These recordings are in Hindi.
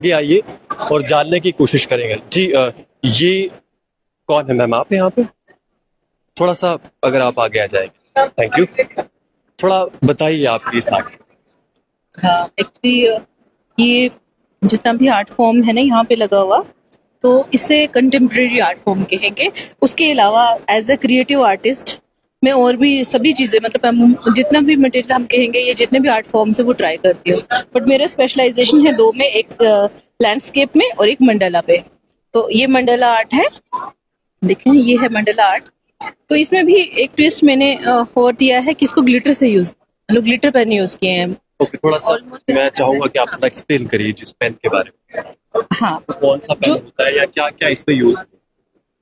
आगे आइए और जानने की कोशिश करेंगे। जी ये कौन है मैम आप यहाँ पे? थोड़ा सा अगर आप आगे आ जाएंगे, थैंक यू। थोड़ा बताइए आप प्लीज आगे। हाँ, एक्चुअली ये जितना भी आर्ट फॉर्म है ना यहाँ पे लगा हुआ, तो इसे कंटेम्प्रेरी आर्ट फॉर्म कहेंगे। उसके अलावा एज ए क्रिएटिव आर्टिस्ट मैं और भी सभी चीजें, मतलब हम जितना भी मटेरियल हम कहेंगे, ये जितने भी आर्ट फॉर्म्स है वो ट्राई करती हूँ। बट मेरा स्पेशलाइजेशन है दो में, एक लैंडस्केप में और एक मंडला पे। तो ये मंडला आर्ट है, देखें ये है मंडला आर्ट। तो इसमें भी एक ट्विस्ट मैंने और दिया है कि इसको ग्लिटर से यूज, मतलब ग्लिटर पेन यूज किए हैं। ओके, थोड़ा सा Almost- मैं चाहूंगा कि आप थोड़ा एक्सप्लेन करिए जिस पेन के बारे में। हाँ, तो कौन सा पेन जो होता है या क्या क्या इसमें यूज?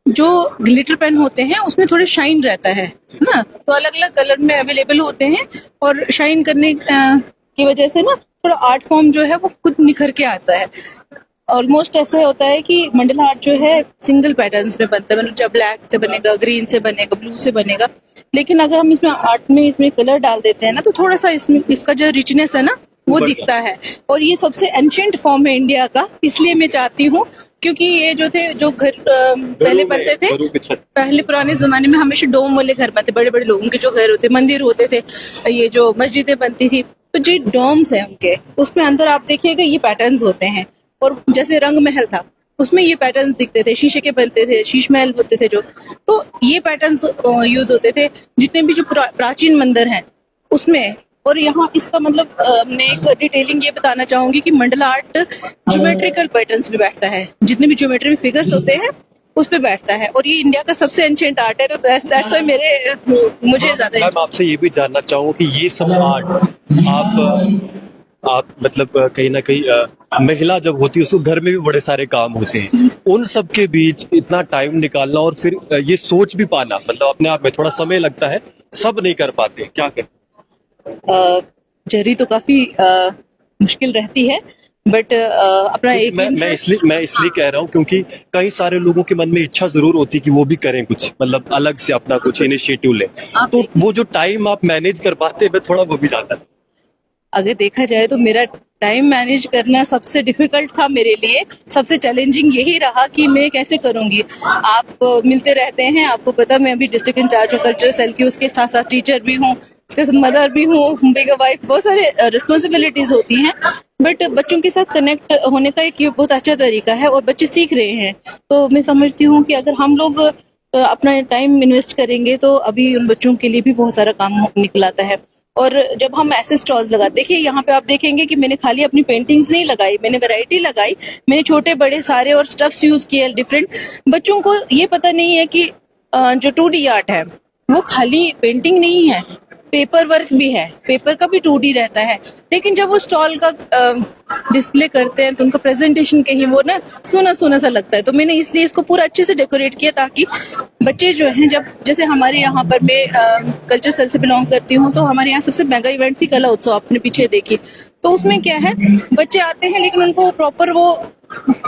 जो ग्लिटर पेन होते हैं उसमें थोड़े शाइन रहता है ना, तो अलग अलग कलर में अवेलेबल होते हैं, और शाइन करने की वजह से ना थोड़ा आर्ट फॉर्म जो है वो खुद निखर के आता है। ऑलमोस्ट ऐसे होता है कि मंडला आर्ट जो है सिंगल पैटर्न्स में बनता है, मतलब जब ब्लैक से बनेगा, ग्रीन से बनेगा, ब्लू से बनेगा। लेकिन अगर हम इसमें आर्ट में इसमें कलर डाल देते हैं ना, तो थोड़ा सा इसमें इसका जो रिचनेस है ना वो दिखता है। और ये सबसे एंशिएंट फॉर्म है इंडिया का, इसलिए मैं चाहती हूँ, क्योंकि ये जो थे जो घर पहले बनते थे, घरों की छत। पहले पुराने जमाने में हमेशा डोम वाले घर बनते, बड़े बड़े लोगों के जो घर होते, मंदिर होते थे, ये जो मस्जिदें बनती थी, तो जो डोम्स हैं उनके, उसमें अंदर आप देखिएगा ये पैटर्न्स होते हैं। और जैसे रंग महल था उसमें ये पैटर्न्स दिखते थे, शीशे के बनते थे, शीश महल होते थे जो, तो ये पैटर्न्स यूज होते थे जितने भी जो प्राचीन मंदिर हैं उसमें। और यहाँ इसका मतलब मैं एक डिटेलिंग ये बताना चाहूंगी कि मंडला आर्ट ज्योमेट्रिकल पैटर्न्स में बैठता है, जितने भी ज्योमेट्री फिगर्स होते हैं उस पे बैठता है, और ये इंडिया का सबसे एंशिएंट आर्ट है। तो दैट्स व्हाई मुझे ज्यादा मैम आपसे ये भी जानना चाहूंगा कि ये सब आर्ट आप मतलब कहीं ना कहीं महिला जब होती है उसको घर में भी बड़े सारे काम होते हैं, उन सब के बीच इतना टाइम निकालना और फिर ये सोच भी पाना, मतलब अपने आप में थोड़ा समय लगता है, सब नहीं कर पाते, क्या करें? जर्नी तो काफी मुश्किल रहती है, बट अपना एक मैं इसलिए कह रहा हूँ क्योंकि कई सारे लोगों के मन में इच्छा जरूर होती है कि वो भी करें कुछ, मतलब अलग से अपना कुछ इनिशिएटिव लें, तो वो जो टाइम आप मैनेज कर पाते हैं, मैं थोड़ा वो भी जानता था। अगर देखा जाए तो मेरा टाइम मैनेज करना सबसे डिफिकल्ट था मेरे लिए, सबसे चैलेंजिंग यही रहा कि मैं कैसे करूंगी। आप मिलते रहते हैं, आपको पता मैं अभी डिस्ट्रिक्ट इंचार्ज हूँ कल्चर सेल की, उसके साथ साथ टीचर भी हूँ, उसके साथ मदर भी हूँ, बिग वाइफ, बहुत सारे रिस्पॉन्सिबिलिटीज होती हैं। बट बच्चों के साथ कनेक्ट होने का एक ये बहुत अच्छा तरीका है, और बच्चे सीख रहे हैं। तो मैं समझती हूँ कि अगर हम लोग अपना टाइम इन्वेस्ट करेंगे तो अभी उन बच्चों के लिए भी बहुत सारा काम निकल आता है। और जब हम ऐसे स्टॉल्स लगाते, देखिए यहाँ पे आप देखेंगे कि मैंने खाली अपनी पेंटिंग्स नहीं लगाई, मैंने वैरायटी लगाई, मैंने छोटे बड़े सारे और स्टफ्स यूज किए डिफरेंट। बच्चों को ये पता नहीं है कि जो 2D आर्ट है वो खाली पेंटिंग नहीं है, पेपर वर्क भी है, पेपर का भी 2D रहता है। लेकिन जब वो स्टॉल का डिस्प्ले करते हैं तो उनका प्रेजेंटेशन कहीं वो ना सोना सोना सा लगता है। तो मैंने इसलिए इसको पूरा अच्छे से डेकोरेट किया, ताकि बच्चे जो हैं, जब जैसे हमारे यहाँ पर मैं कल्चर सेल से बिलोंग करती हूँ, तो हमारे यहाँ सबसे मेगा इवेंट थी कला उत्सव, आपने पीछे देखी। तो उसमें क्या है, बच्चे आते हैं लेकिन उनको प्रॉपर वो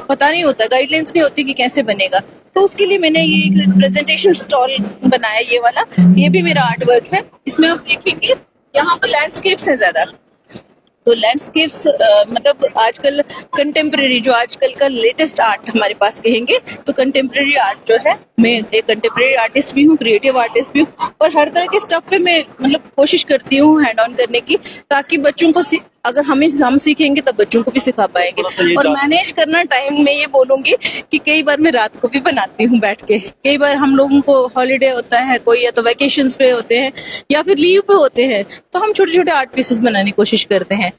पता नहीं होता, गाइडलाइंस नहीं होती कि कैसे बनेगा। तो उसके लिए मैंने ये एक प्रेजेंटेशन स्टॉल बनाया, ये वाला, ये भी मेरा आर्ट वर्क है। इसमें आप देखेंगे यहाँ पर लैंडस्केप्स हैं ज्यादा, तो लैंडस्केप्स मतलब आजकल कंटेम्प्रेरी, जो आजकल का लेटेस्ट आर्ट हमारे पास कहेंगे, तो कंटेम्प्रेरी आर्ट जो है, मैं एक कंटेम्प्रेरी आर्टिस्ट भी हूँ, क्रिएटिव आर्टिस्ट भी हूँ, और हर तरह के स्टफ पे मैं मतलब कोशिश करती हूँ हैंड ऑन करने की, ताकि बच्चों को अगर हम सीखेंगे तब बच्चों को भी सिखा पाएंगे। और मैनेज करना टाइम में ये बोलूंगी कि कई बार मैं रात को भी बनाती हूँ बैठ के, कई बार हम लोगों को हॉलीडे होता है, कोई या तो वेकेशंस पे होते हैं या फिर लीव पे होते हैं, तो हम छोटे छोटे आर्ट पीसेस बनाने की कोशिश करते हैं।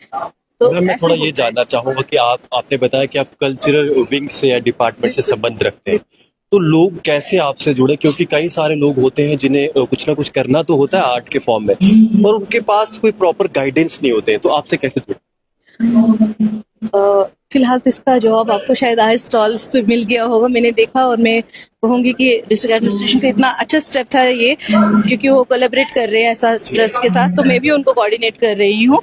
तो मैं थोड़ा ये जानना चाहूंगा कि आपने बताया कि आप कल्चरल विंग से या डिपार्टमेंट से संबंध रखते हैं, तो लोग कैसे आपसे जुड़े? क्योंकि कई सारे लोग होते हैं जिन्हें कुछ ना कुछ करना तो होता है आर्ट के फॉर्म में, और उनके पास कोई प्रॉपर गाइडेंस नहीं होते हैं, तो आपसे कैसे जुड़े? फिलहाल तो इसका जवाब आपको शायद आज स्टॉल्स पे मिल गया होगा, मैंने देखा, और मैं कहूंगी कि डिस्ट्रिक्ट एडमिनिस्ट्रेशन का इतना अच्छा स्टेप था ये, क्योंकि वो कोलैबोरेट कर रहे हैं ऐसा ट्रस्ट के साथ, तो मैं भी उनको कोऑर्डिनेट कर रही हूँ।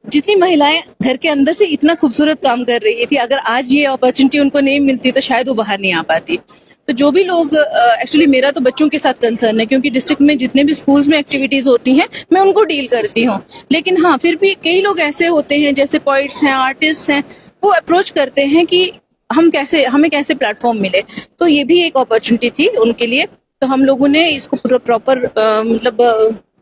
जितनी महिलाएं घर के अंदर से इतना खूबसूरत काम कर रही थी, अगर आज ये अपॉर्चुनिटी उनको नहीं मिलती तो शायद वो बाहर नहीं आ पाती। तो जो भी लोग, एक्चुअली मेरा तो बच्चों के साथ कंसर्न है, क्योंकि डिस्ट्रिक्ट में जितने भी स्कूल्स में एक्टिविटीज होती हैं मैं उनको डील करती हूँ। लेकिन हाँ, फिर भी कई लोग ऐसे होते हैं, जैसे पोइट्स हैं, आर्टिस्ट हैं, वो अप्रोच करते हैं कि हमें कैसे प्लेटफॉर्म मिले। तो ये भी एक अपॉर्चुनिटी थी उनके लिए। तो हम लोगों ने इसको प्रॉपर मतलब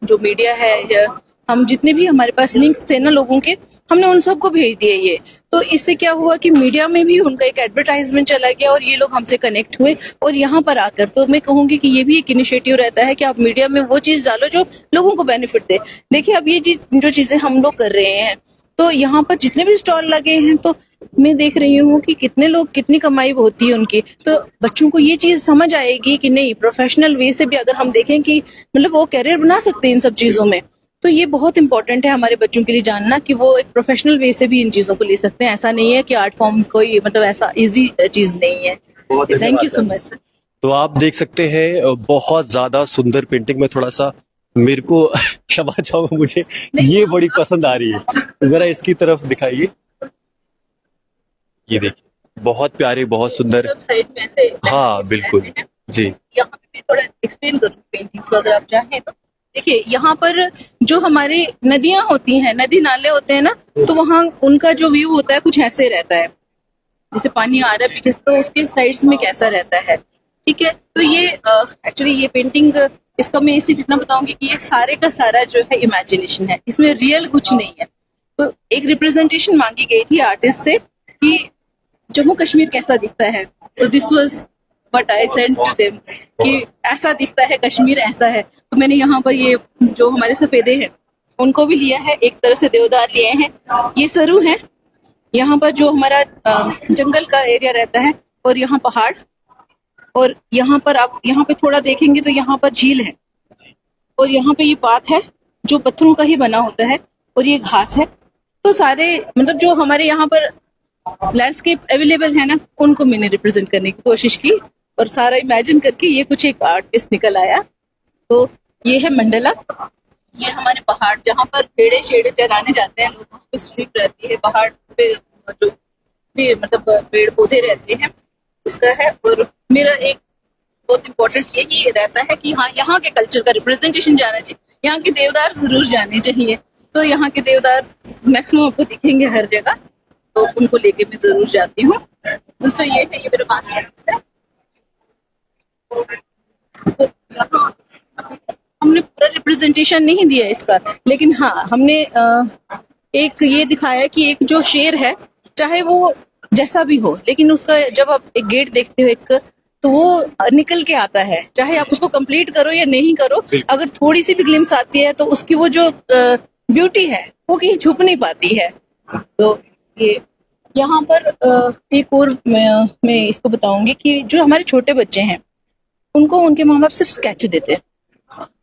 जो मीडिया है या हम जितने भी हमारे पास लिंक्स थे ना लोगों के, हमने उन सबको भेज दिए ये। तो इससे क्या हुआ कि मीडिया में भी उनका एक एडवर्टाइजमेंट चला गया और ये लोग हमसे कनेक्ट हुए। और यहाँ पर आकर तो मैं कहूंगी कि ये भी एक इनिशिएटिव रहता है कि आप मीडिया में वो चीज डालो जो लोगों को बेनिफिट दे। देखिए अब ये जो चीजें हम लोग कर रहे हैं, तो यहाँ पर जितने भी स्टॉल लगे हैं, तो मैं देख रही हूँ कि कितने लोग, कितनी कमाई होती है उनकी। तो बच्चों को ये चीज समझ आएगी कि नहीं, प्रोफेशनल वे से भी अगर हम देखें कि मतलब वो करियर बना सकते हैं इन सब चीजों में। तो ये बहुत इंपॉर्टेंट है हमारे बच्चों के लिए जानना कि वो एक प्रोफेशनल वे से भी इन चीजों को ले सकते हैं। ऐसा नहीं है कि आर्ट फॉर्म कोई मतलब ऐसा इजी चीज नहीं है। बहुत थैंक यू धन्यवाद सो मैम। मच। तो आप देख सकते हैं बहुत ज्यादा सुंदर पेंटिंग में थोड़ा सा मेरे को क्षमा चाहूंगा, मुझे ये बड़ी पसंद आ रही है। जरा इसकी तरफ दिखाइए, ये देखिए बहुत प्यारे, बहुत सुंदर। साइड में ऐसे हाँ बिल्कुल जी। यहाँ पे मैं थोड़ा एक्सप्लेन करूँ पेंटिंग्स को अगर आप चाहें तो। देखिए यहाँ पर जो हमारी नदियां होती हैं, नदी नाले होते हैं ना, तो वहाँ उनका जो व्यू होता है कुछ ऐसे रहता है। जैसे पानी आ रहा है पीछे से, तो उसके साइड्स में कैसा रहता है, ठीक है। तो ये एक्चुअली ये पेंटिंग, इसका मैं सिर्फ इतना बताऊंगी कि ये सारे का सारा जो है इमेजिनेशन है, इसमें रियल कुछ नहीं है। तो एक रिप्रेजेंटेशन मांगी गई थी आर्टिस्ट से कि जम्मू कश्मीर कैसा दिखता है। तो this was what I send to them कि ऐसा दिखता है कश्मीर, ऐसा है। तो मैंने यहाँ पर ये जो हमारे सफेदे हैं उनको भी लिया है, एक तरह से देवदार लिए हैं, ये सरू है। यहाँ पर जो हमारा जंगल का एरिया रहता है, और यहाँ पहाड़, और यहाँ पर आप यहाँ पे थोड़ा देखेंगे तो यहाँ पर झील है, और यहाँ पे ये पाथ है जो पत्थरों का ही बना होता है, और ये घास है। तो सारे मतलब जो हमारे यहाँ पर लैंडस्केप अवेलेबल है ना, उनको मैंने रिप्रेजेंट करने की कोशिश की, और सारा इमेजिन करके ये कुछ एक आर्टिस्ट निकल आया। तो ये है मंडला, ये हमारे पहाड़ जहाँ पर पेड़े शेड़े चराने जाते हैं लोग, वहाँ पे स्ट्रीट रहती है, पहाड़ पे जो भी मतलब पेड़ पौधे रहते हैं उसका है। और मेरा एक बहुत इम्पोर्टेंट यही रहता है कि हाँ, यहाँ के कल्चर का रिप्रेजेंटेशन जाना चाहिए, यहाँ के देवदार जरूर जाने चाहिए। तो यहाँ के देवदार मैक्सिमम आपको दिखेंगे हर जगह, तो उनको लेके मैं जरूर जाती हूँ। दूसरा ये है, ये मेरा मास्टर पीस है। तो यहाँ हमने पूरा रिप्रेजेंटेशन नहीं दिया इसका, लेकिन हाँ हमने एक ये दिखाया कि एक जो शेर है, चाहे वो जैसा भी हो, लेकिन उसका जब आप एक गेट देखते हो एक, तो वो निकल के आता है, चाहे आप उसको कंप्लीट करो या नहीं करो, अगर थोड़ी सी भी ग्लिम्स आती है तो उसकी वो जो ब्यूटी है वो कहीं छुप नहीं पाती है। तो ये यहाँ पर एक और मैं इसको बताऊंगी कि जो हमारे छोटे बच्चे हैं उनको उनके माँ बाप सिर्फ स्केच देते हैं,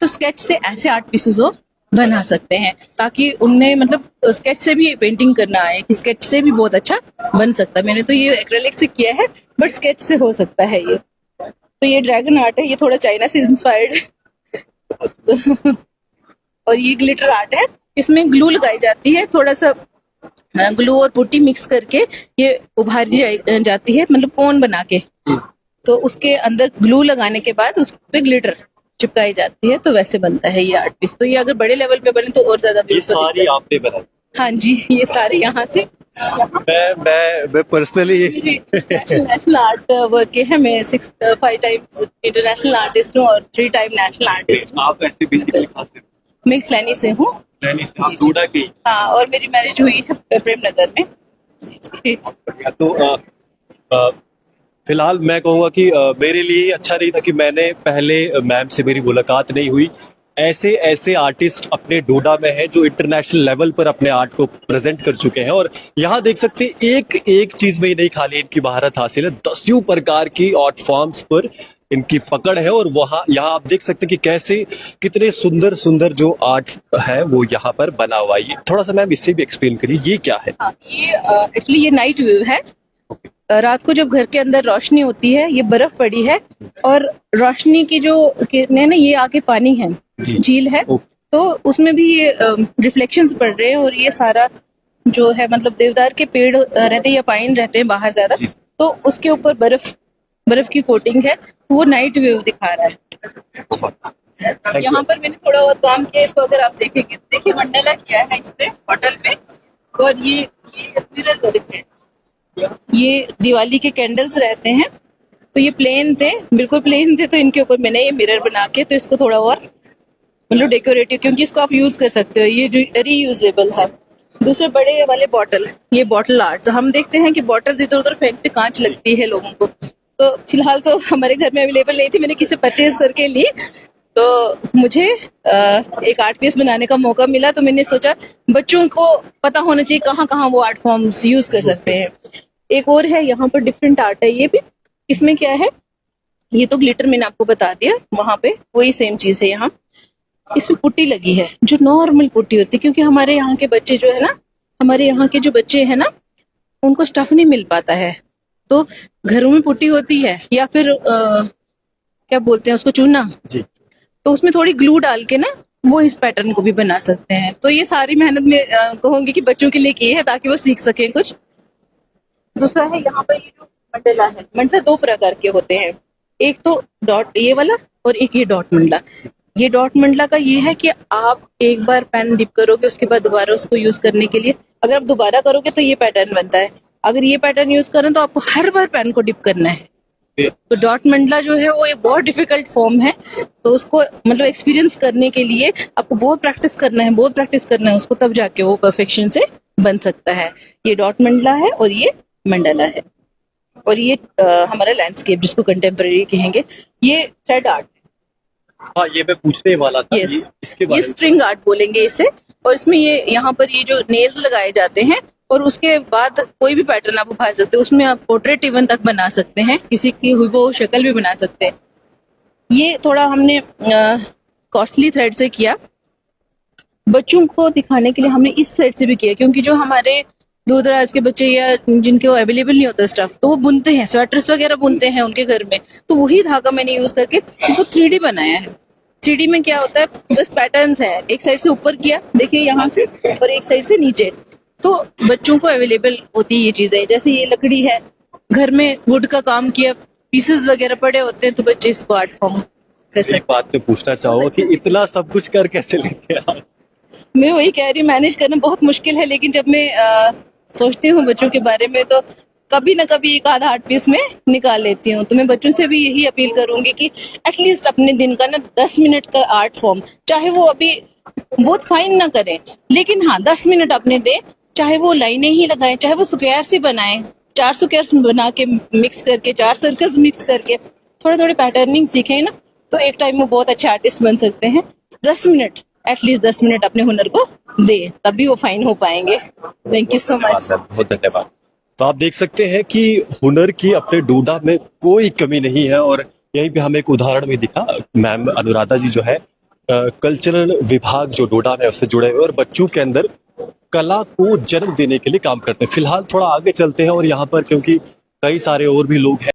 तो स्केच से ऐसे आर्ट पीसेस वो बना सकते हैं, ताकि उनने मतलब स्केच से भी पेंटिंग करना आए कि स्केच से भी बहुत अच्छा बन सकता है। मैंने तो ये एक्रेलिक से किया है, बट स्केच से हो सकता है ये। तो ये ड्रैगन आर्ट है, ये थोड़ा चाइना से इंस्पायर्ड है। और ये ग्लिटर आर्ट है, इसमें ग्लू लगाई जाती है, थोड़ा सा ग्लू और पुट्टी मिक्स करके ये उभारी जाती है, मतलब कोन बना के, तो उसके अंदर ग्लू लगाने के बाद उस पे ग्लिटर चिपकाई जाती है, तो वैसे बनता है ये आर्ट पीस। तो ये अगर बड़े लेवल पे बने तो और ज्यादा ये सारी आपने बनाई? हाँ जी, ये सारे यहाँ से मैं पर्सनली नेशनल आर्ट वर्क के है। मैं 5 टाइम्स इंटरनेशनल आर्टिस्ट हूँ और 3 टाइम नेशनल आर्टिस्ट हूँ। आप ऐसे बेसिकली कहाँ से? मैं खैनी से हूँ। आप डोडा की? हाँ, और मेरी मैरिज हुई है प्रेम नगर में। जी। तो फिलहाल मैं कहूँगा कि मेरे लिए अच्छा नहीं था कि मैंने पहले मैम से मेरी मुलाकात नहीं हुई। ऐसे ऐसे आर्टिस्ट अपने डोडा में हैं जो इंटरनेशनल लेवल पर अपने आर्ट को प्रेजेंट कर चुके हैं, और यहाँ देख सकते हैं एक एक चीज में ही नहीं, खाली इनकी महारत हासिल है, 10 प्रकार की आर्ट फॉर्म्स पर इनकी पकड़ है। और वहाँ यहाँ आप देख सकते हैं कि कैसे कितने सुंदर सुंदर जो आर्ट है वो यहाँ पर बना हुआ है। थोड़ा सा मैम इससे भी एक्सप्लेन करिए, ये क्या है? हाँ, ये एक्चुअली ये नाइट व्यू है। रात को जब घर के अंदर रोशनी होती है, ये बर्फ पड़ी है, और रोशनी की जो ना ये आगे पानी है, झील है, तो उसमें भी ये रिफ्लेक्शंस पड़ रहे हैं। और ये सारा जो है मतलब देवदार के पेड़ रहते हैं या पाइन रहते हैं बाहर ज्यादा, तो उसके ऊपर बर्फ की कोटिंग है, तो वो नाइट व्यू दिखा रहा है। यहाँ पर मैंने थोड़ा और काम किया, इसको अगर आप देखेंगे, देखिए मंडला किया है इस पे होटल पे, और ये मिरर वर्क है। ये दिवाली के कैंडल्स रहते हैं, तो ये प्लेन थे, बिल्कुल प्लेन थे, तो इनके ऊपर मैंने ये मिरर बना के तो इसको थोड़ा और मतलब डेकोरेटिव, क्योंकि इसको आप यूज कर सकते हो, ये रीयूजेबल है। दूसरे बड़े वाले बॉटल, ये बॉटल आर्ट, तो हम देखते हैं कि बॉटल इधर उधर फेंकते कांच लगती है लोगों को, तो फिलहाल तो हमारे घर में अवेलेबल नहीं थी, मैंने किसी परचेज करके ली, तो मुझे एक आर्ट पीस बनाने का मौका मिला, तो मैंने सोचा बच्चों को पता होना चाहिए कहाँ कहाँ वो आर्ट फॉर्म्स यूज कर सकते हैं। एक और है यहाँ पर डिफरेंट आर्ट है, ये भी, इसमें क्या है, ये तो ग्लिटर मैंने आपको बता दिया, वहां पे वही सेम चीज है यहाँ। इसमें पुट्टी लगी है, जो नॉर्मल पुट्टी होती है, क्योंकि हमारे यहाँ के बच्चे जो है ना, हमारे यहाँ के जो बच्चे हैं ना, उनको स्टफ नहीं मिल पाता है, तो घरों में पुट्टी होती है, या फिर क्या बोलते हैं उसको, चूना जी। तो उसमें थोड़ी ग्लू डाल के ना वो इस पैटर्न को भी बना सकते हैं। तो ये सारी मेहनत में कहूंगी कि बच्चों के लिए की है, ताकि वो सीख सकें कुछ। दूसरा है यहाँ पर ये जो मंडला है, मंडला दो प्रकार के होते हैं, एक तो डॉट ये वाला और एक ये डॉट मंडला। ये डॉट मंडला का ये है कि आप एक बार पेन डिप करोगे, उसके बाद दोबारा उसको यूज करने के लिए, अगर आप दोबारा करोगे तो ये पैटर्न बनता है, अगर ये पैटर्न यूज करें तो आपको हर बार पेन को डिप करना है। तो डॉट मंडला जो है वो एक बहुत डिफिकल्ट फॉर्म है, तो उसको मतलब एक्सपीरियंस करने के लिए आपको बहुत प्रैक्टिस करना है उसको, तब जाके वो परफेक्शन से बन सकता है। ये डॉट मंडला है और ये मंडला है, और ये हमारा लैंडस्केप जिसको कंटेम्पररी कहेंगे, ये थ्रेड आर्ट। हाँ, ये मैं पूछने वाला था। यस, इसके ये बारे में स्ट्रिंग आर्ट बोलेंगे इसे, और इसमें ये यहाँ पर ये जो नेल्स लगाए जाते हैं, और उसके बाद कोई भी पैटर्न आप उभा सकते हैं, उसमें आप पोर्ट्रेट इवन तक बना सकते हैं, किसी की हुबहू शक्ल भी बना सकते हैं। ये थोड़ा हमने कॉस्टली थ्रेड से किया, बच्चों को दिखाने के लिए हमने इस थ्रेड से भी किया, क्योंकि जो हमारे दूर दराज के बच्चे या जिनके वो अवेलेबल नहीं होता स्टफ, तो वो बुनते हैं, स्वेटर्स वगैरह बुनते हैं उनके घर में, तो वही धागा मैंने यूज करके इसको 3D बनाया है। 3D में क्या होता है, बस पैटर्न्स है, एक साइड से ऊपर किया, देखिए यहाँ से, और एक साइड से नीचे, तो बच्चों को अवेलेबल होती है ये चीजें। जैसे ये लकड़ी है, घर में वुड का काम किया, पीसेस वगैरह पड़े होते हैं, तो बच्चे इसको आर्ट फॉर्म कर सकते हैं। एक बात मैं पूछना चाहूँ कि इतना सब कुछ कर कैसे लेते हैं आप? मैं वही कह रही हूँ, मैनेज करना बहुत मुश्किल है, लेकिन जब मैं सोचती हूँ बच्चों के बारे में, तो कभी ना कभी एक आधा आर्ट पीस में निकाल लेती हूँ। तो मैं बच्चों से भी यही अपील करूंगी कि एटलीस्ट अपने दिन का ना 10 मिनट का आर्ट फॉर्म, चाहे वो अभी बहुत फाइन ना करें, लेकिन हाँ 10 मिनट अपने दें, चाहे वो लाइनें ही लगाएं, चाहे वो स्क्वायर से बनाएं, 4 स्क्वायर्स बना के मिक्स करके, 4 सर्कल्स मिक्स करके थोड़े थोड़े पैटर्निंग सीखें ना, तो एक टाइम में बहुत अच्छे आर्टिस्ट बन सकते हैं। 10 मिनट, एटलीस्ट 10 मिनट अपने हुनर को दे, तभी वो फाइन हो पाएंगे। Thank you so much. बहुत धन्यवाद। तो आप देख सकते हैं कि हुनर की अपने डोडा में कोई कमी नहीं है, और यहीं पे हमें एक उदाहरण भी दिखा। मैम अनुराधा जी जो है कल्चरल विभाग जो डोडा में उससे जुड़े हुए, और बच्चों के अंदर कला को जन्म देने के लिए काम करते हैं। फिलहाल थोड़ा आगे चलते हैं, और यहाँ पर क्योंकि कई सारे और भी लोग हैं